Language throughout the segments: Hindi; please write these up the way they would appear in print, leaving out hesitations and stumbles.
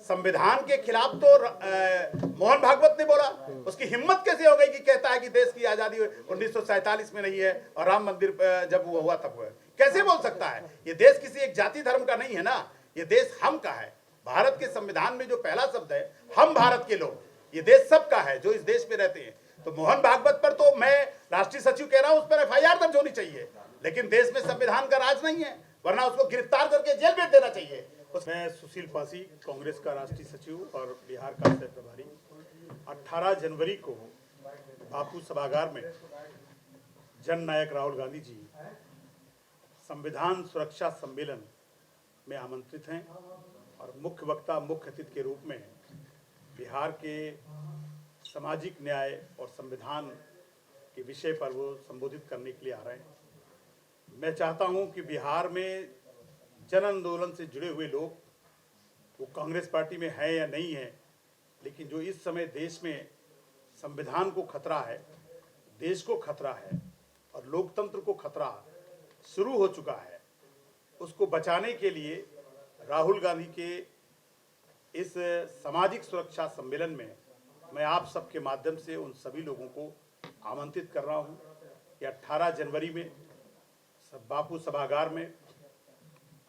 संविधान के खिलाफ तो मोहन भागवत ने बोला। उसकी हिम्मत कैसे हो गई कि कहता है कि देश की आजादी 1947 में नहीं है और राम मंदिर जब वो हुआ तब हुआ। कैसे बोल सकता है? ये देश किसी एक जाति धर्म का नहीं है ना, ये देश हम का है। भारत के संविधान में जो पहला शब्द है हम भारत के लोग, ये देश सबका है जो इस देश में रहते हैं। तो मोहन भागवत पर तो मैं राष्ट्रीय सचिव कह रहा हूं, उस पर एफआईआर दर्ज होनी चाहिए, लेकिन देश में संविधान का राज नहीं है, वरना उसको गिरफ्तार करके जेल भेज देना चाहिए। मैं सुशील पासी, कांग्रेस का राष्ट्रीय सचिव और बिहार का सह प्रभारी, 18 जनवरी को बापू सभागार में जन नायक राहुल गांधी जी संविधान सुरक्षा सम्मेलन में आमंत्रित हैं और मुख्य वक्ता, मुख्य अतिथि के रूप में बिहार के सामाजिक न्याय और संविधान के विषय पर वो संबोधित करने के लिए आ रहे हैं। मैं चाहता हूं कि बिहार में जन आंदोलन से जुड़े हुए लोग, वो कांग्रेस पार्टी में है या नहीं है, लेकिन जो इस समय देश में संविधान को खतरा है, देश को खतरा है और लोकतंत्र को खतरा शुरू हो चुका है, उसको बचाने के लिए राहुल गांधी के इस सामाजिक सुरक्षा सम्मेलन में मैं आप सबके माध्यम से उन सभी लोगों को आमंत्रित कर रहा हूं कि 18 जनवरी में बापू सभागार में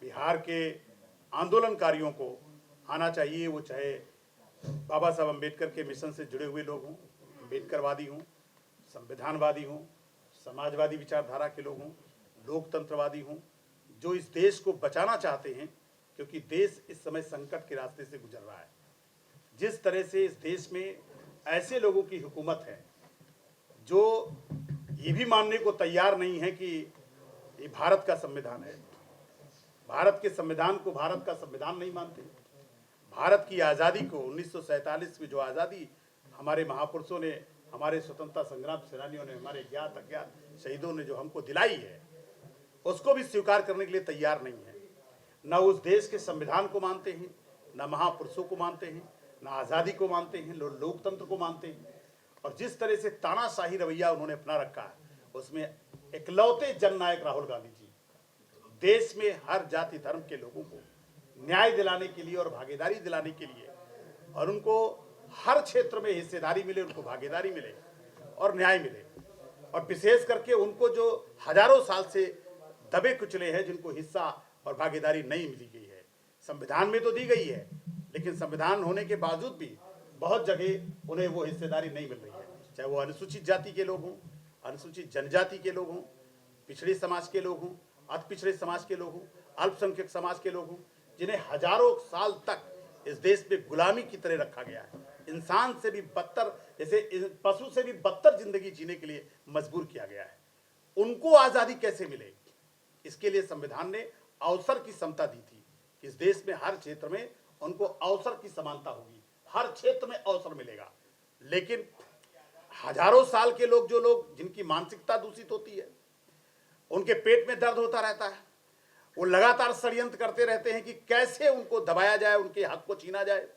बिहार के आंदोलनकारियों को आना चाहिए। वो चाहे बाबा साहब अम्बेडकर के मिशन से जुड़े हुए लोग हों, अम्बेडकरवादी हों, संविधानवादी हों, समाजवादी विचारधारा के लोग हों, लोकतंत्रवादी हों, जो इस देश को बचाना चाहते हैं, क्योंकि देश इस समय संकट के रास्ते से गुजर रहा है। जिस तरह से इस देश में ऐसे लोगों की हुकूमत है जो ये भी मानने को तैयार नहीं है कि ये भारत का संविधान है, भारत के संविधान को भारत का संविधान नहीं मानते। भारत की आज़ादी को 1947 में जो आज़ादी हमारे महापुरुषों ने, हमारे स्वतंत्रता संग्राम सेनानियों ने, हमारे ज्ञात अज्ञात शहीदों ने जो हमको दिलाई है, उसको भी स्वीकार करने के लिए तैयार नहीं है। न उस देश के संविधान को मानते हैं, न महापुरुषों को मानते हैं, न आज़ादी को मानते हैं, लोकतंत्र को मानते हैं। और जिस तरह से तानाशाही रवैया उन्होंने अपना रखा है, उसमें इकलौते जननायक राहुल गांधी जी देश में हर जाति धर्म के लोगों को न्याय दिलाने के लिए और भागीदारी दिलाने के लिए, और उनको हर क्षेत्र में हिस्सेदारी मिले, उनको भागीदारी मिले और न्याय मिले, और विशेष करके उनको जो हजारों साल से दबे कुचले हैं, जिनको हिस्सा और भागीदारी नहीं मिली गई है। संविधान में तो दी गई है, लेकिन संविधान होने के बावजूद भी बहुत जगह उन्हें वो हिस्सेदारी नहीं मिल रही है, चाहे वो अनुसूचित जाति के लोग हों, अनुसूचित जनजाति के लोग हों, पिछड़े समाज के लोग हों, अति पिछड़े समाज के लोग हों, अल्पसंख्यक समाज के लोग हों, जिन्हें हजारों साल तक इस देश में गुलामी की तरह रखा गया है, इंसान से भी बदतर, जैसे पशु से भी बदतर जिंदगी जीने के लिए मजबूर किया गया है। उनको आज़ादी कैसे मिले? इसके लिए संविधान ने अवसर की समता दी थी कि इस देश में हर क्षेत्र में उनको अवसर की समानता होगी, हर क्षेत्र में अवसर मिलेगा। लेकिन हजारों साल के लोग, जो लोग जिनकी मानसिकता दूषित होती है, उनके पेट में दर्द होता रहता है, वो लगातार षड्यंत्र करते रहते हैं कि कैसे उनको दबाया जाए, उनके हक को छीना जाए।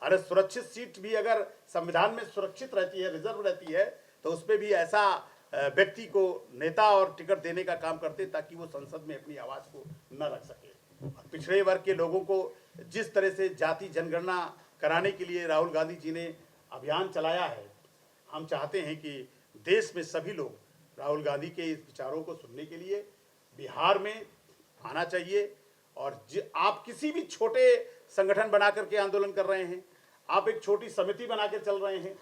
अरे सुरक्षित सीट भी अगर संविधान में सुरक्षित रहती है, रिजर्व रहती है, तो उसमें भी ऐसा व्यक्ति को नेता और टिकट देने का काम करते ताकि वो संसद में अपनी आवाज को न रख सके। और पिछड़े वर्ग के लोगों को जिस तरह से जाति जनगणना कराने के लिए राहुल गांधी जी ने अभियान चलाया है, हम चाहते हैं कि देश में सभी लोग राहुल गांधी के इस विचारों को सुनने के लिए बिहार में आना चाहिए। और आप किसी भी छोटे संगठन बना करके आंदोलन कर रहे हैं, आप एक छोटी समिति बना के चल रहे हैं,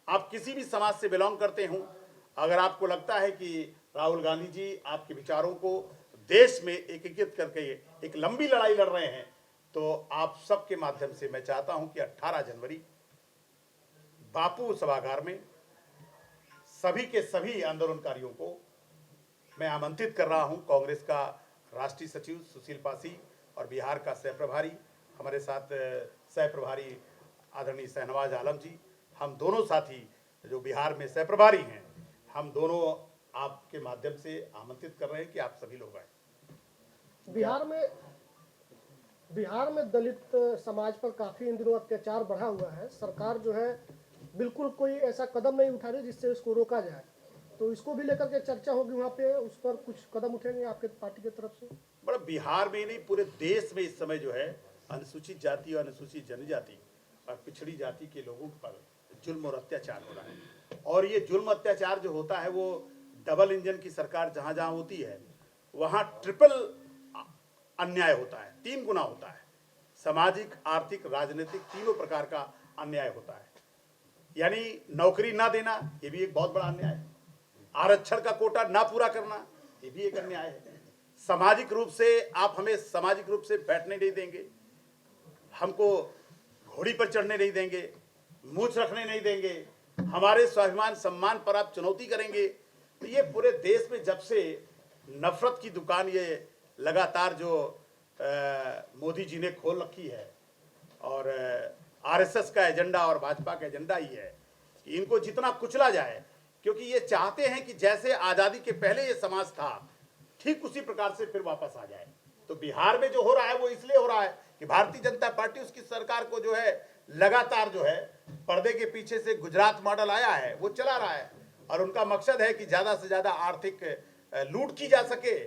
आप किसी भी समाज से बिलोंग करते हो, अगर आपको लगता है कि राहुल गांधी जी आपके विचारों को देश में एकीकृत करके एक लंबी लड़ाई लड़ रहे हैं, तो आप सबके माध्यम से मैं चाहता हूं कि 18 जनवरी बापू सभागार में सभी के सभी आंदोलनकारियों को मैं आमंत्रित कर रहा हूं। कांग्रेस का राष्ट्रीय सचिव सुशील पासी और बिहार का सह प्रभारी, हमारे साथ सह प्रभारी आदरणीय शहनवाज आलम जी, हम दोनों साथी जो बिहार में सह प्रभारी हैं, हम दोनों आपके माध्यम से आमंत्रित कर रहे हैं कि आप सभी लोग आए। बिहार में दलित समाज पर काफी इन दिनों अत्याचार बढ़ा हुआ है। सरकार जो है बिल्कुल कोई ऐसा कदम नहीं उठा रही जिससे इसको रोका जाए, तो इसको भी लेकर के चर्चा होगी वहाँ पे, उस पर कुछ कदम उठेंगे आपके पार्टी की तरफ से? बड़ा बिहार में ही नहीं, पूरे देश में इस समय जो है अनुसूचित जाति और अनुसूचित जनजाति और पिछड़ी जाति के लोगों पर जुल्म और अत्याचार हो रहा है। और ये जुल्म अत्याचार जो होता है वो डबल इंजन की सरकार जहाँ जहाँ होती है वहाँ ट्रिपल अन्याय होता है, 3 गुना होता है। सामाजिक, आर्थिक, राजनीतिक तीनों प्रकार का अन्याय होता है। यानी नौकरी ना देना ये भी एक बहुत बड़ा अन्याय है। आरक्षण का कोटा ना पूरा करना ये भी एक अन्याय है। सामाजिक रूप से आप हमें सामाजिक रूप से बैठने नहीं देंगे, हमको घोड़ी पर चढ़ने नहीं देंगे, मूछ रखने नहीं देंगे, हमारे स्वाभिमान सम्मान पर आप चुनौती करेंगे। तो ये पूरे देश में जब से नफरत की दुकान ये लगातार जो मोदी जी ने खोल रखी है और आरएसएस का एजेंडा और भाजपा का एजेंडा ही है कि इनको जितना कुचला जाए, क्योंकि ये चाहते हैं कि जैसे आज़ादी के पहले ये समाज था ठीक उसी प्रकार से फिर वापस आ जाए। तो बिहार में जो हो रहा है वो इसलिए हो रहा है कि भारतीय जनता पार्टी उसकी सरकार को जो है लगातार जो है पर्दे के पीछे से गुजरात मॉडल आया है वो चला रहा है और उनका मकसद है कि ज़्यादा से ज़्यादा आर्थिक लूट की जा सके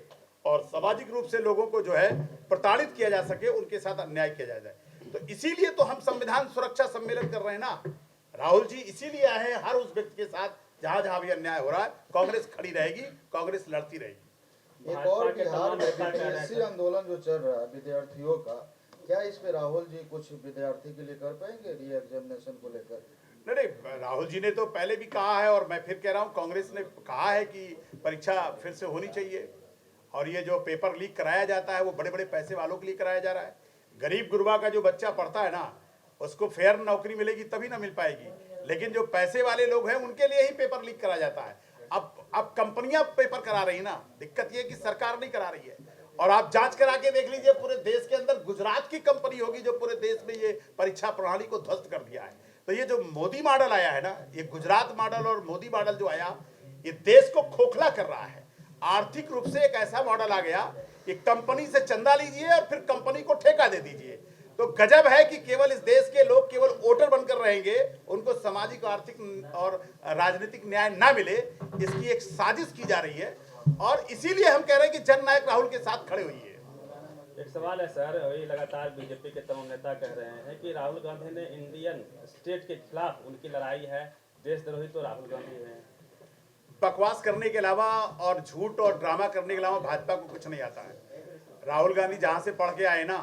और सामाजिक रूप से लोगों को जो है प्रताड़ित किया जा सके, उनके साथ अन्याय किया जाए। तो इसीलिए तो हम संविधान सुरक्षा सम्मेलन कर रहे हैं ना राहुल जी, इसीलिए आए हैं हर उस व्यक्ति के साथ जहां जहां भी अन्याय हो रहा है कांग्रेस खड़ी रहेगी, कांग्रेस लड़ती रहेगी। एक और बिहार में बीपीएससी आंदोलन जो चल रहा है विद्यार्थियों का, क्या इस पे राहुल जी कुछ विद्यार्थी के लिए कर पाएंगे री एग्जामिनेशन को लेकर? नहीं, राहुल जी ने तो पहले भी कहा है और मैं फिर कह रहा हूँ, कांग्रेस ने कहा है कि परीक्षा फिर से होनी चाहिए। और ये जो पेपर लीक कराया जाता है वो बड़े बड़े पैसे वालों के लिए कराया जा रहा है। गरीब गुरबा का जो बच्चा पढ़ता है ना उसको फेयर नौकरी मिलेगी तभी ना मिल पाएगी, लेकिन जो पैसे वाले लोग हैं उनके लिए ही पेपर लीक करा जाता है। अब कंपनियां पेपर करा रही ना, दिक्कत ये कि सरकार नहीं करा रही है। और आप जांच करा के देख लीजिए, पूरे देश के अंदर गुजरात की कंपनी होगी जो पूरे देश में ये परीक्षा प्रणाली को ध्वस्त कर दिया है। तो ये जो मोदी मॉडल आया है ना, ये गुजरात मॉडल और मोदी मॉडल जो आया ये देश को खोखला कर रहा है। आर्थिक रूप से एक ऐसा मॉडल आ गया कि कंपनी से चंदा लीजिए और फिर कंपनी को ठेका दे दीजिए। तो गजब है कि केवल इस देश के लोग केवल वोटर बनकर रहेंगे, उनको सामाजिक, आर्थिक और राजनीतिक न्याय ना मिले, इसकी एक साजिश की जा रही है। और इसीलिए हम कह रहे हैं कि जननायक राहुल के साथ खड़े हुई है। एक सवाल है सर, वही लगातार बीजेपी के तमाम नेता कह रहे हैं कि राहुल गांधी ने इंडियन स्टेट के खिलाफ उनकी लड़ाई है, देशद्रोही तो राहुल गांधी हैं। बकवास करने के अलावा और झूठ और ड्रामा करने के अलावा भाजपा को कुछ नहीं आता है। राहुल गांधी जहां से पढ़ के आए ना,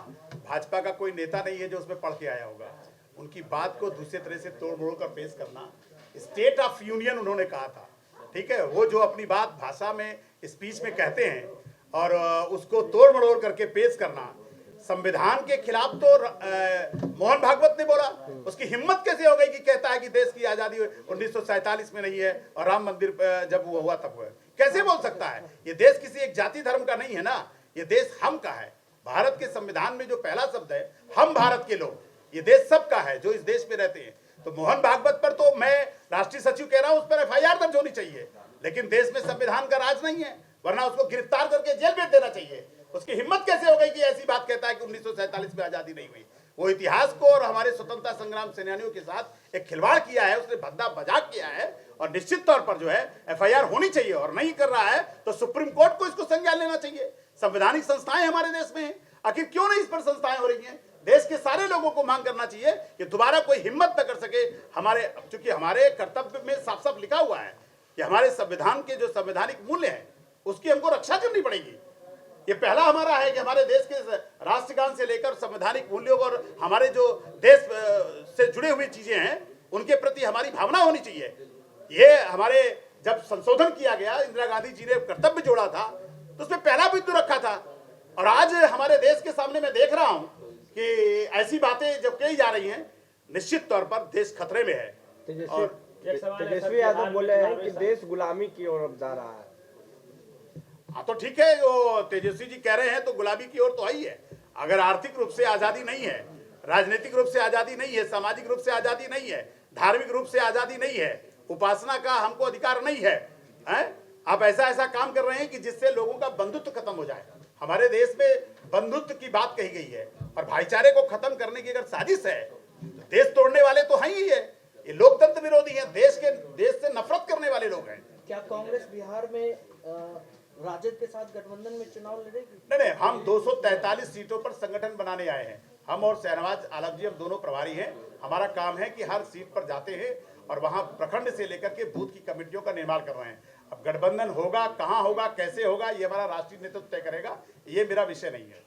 भाजपा का कोई नेता नहीं है जो उसमें पढ़ के आया होगा। उनकी बात को दूसरे तरह से तोड़ मोड़ कर पेश करना, स्टेट ऑफ यूनियन उन्होंने कहा था, ठीक है, वो जो अपनी बात भाषा में स्पीच में कहते हैं और उसको तोड़ मड़ोड़ करके पेश करना, संविधान के खिलाफ तो मोहन भागवत ने बोला। उसकी हिम्मत कैसे हो गई कि कहता है कि देश की आजादी 1947 में नहीं है और राम मंदिर जब वो हुआ तब हुआ। कैसे बोल सकता है? ये देश किसी एक जाति धर्म का नहीं है ना, ये देश हम का है। भारत के संविधान में जो पहला शब्द है हम भारत के लोग, ये देश सबका है जो इस देश में रहते हैं। तो मोहन भागवत पर तो मैं राष्ट्रीय सचिव कह रहा हूं, उस पर FIR दर्ज होनी चाहिए, लेकिन देश में संविधान का राज नहीं है, वरना उसको गिरफ्तार करके जेल भेज देना चाहिए। उसकी हिम्मत कैसे हो गई कि ऐसी बात कहता है कि 1947 में आजादी नहीं हुई। वो इतिहास को और हमारे स्वतंत्रता संग्राम सेनानियों के साथ एक खिलवाड़ किया है, उसने भद्दा मजाक किया है और निश्चित तौर पर जो है FIR होनी चाहिए। और नहीं कर रहा है तो सुप्रीम कोर्ट को इसको संज्ञान लेना चाहिए। संवैधानिक संस्थाएं हमारे देश में हैं, आखिर क्यों नहीं इस पर संस्थाएं हो रही हैं? देश के सारे लोगों को मांग करना चाहिए कि दोबारा कोई हिम्मत न कर सके हमारे, चूंकि हमारे कर्तव्य में साफ साफ लिखा हुआ है कि हमारे संविधान के जो संवैधानिक मूल्य हैं उसकी हमको रक्षा करनी पड़ेगी। ये पहला हमारा है कि हमारे देश के राष्ट्रगान से लेकर संवैधानिक मूल्यों और हमारे जो देश से जुड़े हुई चीजें हैं उनके प्रति हमारी भावना होनी चाहिए। ये हमारे जब संशोधन किया गया, इंदिरा गांधी जी ने कर्तव्य जोड़ा था तो उसमें पहला बिंदु रखा था। और आज हमारे देश के सामने मैं देख रहा हूं कि ऐसी बातें जब कही जा रही हैं, निश्चित तौर पर देश खतरे में है। और तेजस्वी यादव बोले हैं कि देश गुलामी की ओर जा रहा है। हाँ तो ठीक है, वो तेजस्वी जी कह रहे हैं तो गुलामी की ओर तो आई है। अगर आर्थिक रूप से आजादी नहीं है, राजनीतिक रूप से आजादी नहीं है, सामाजिक रूप से आजादी नहीं है, धार्मिक रूप से आजादी नहीं है, उपासना का हमको अधिकार नहीं है, आप ऐसा काम कर रहे हैं कि जिससे लोगों का बंधुत्व खत्म हो जाए। हमारे देश में बंधुत्व की बात कही गई है और भाईचारे को खत्म करने की अगर साजिश है तो देश तोड़ने वाले तो हैं ही है। ये लोकतंत्र विरोधी हैं, देश से नफरत करने वाले लोग हैं। क्या कांग्रेस बिहार में राजद के साथ गठबंधन में चुनाव लड़ेगी? नहीं, हम 243 सीटों पर संगठन बनाने आए हैं। हम और शहनवाज आलम जी हम दोनों प्रभारी हैं। हमारा काम है कि हर सीट पर जाते हैं और वहां प्रखंड से लेकर के बूथ की कमेटियों का निर्माण कर रहे हैं। अब गठबंधन होगा, कहां होगा, कैसे होगा, ये हमारा राष्ट्रीय नेतृत्व तय करेगा, ये मेरा विषय नहीं है।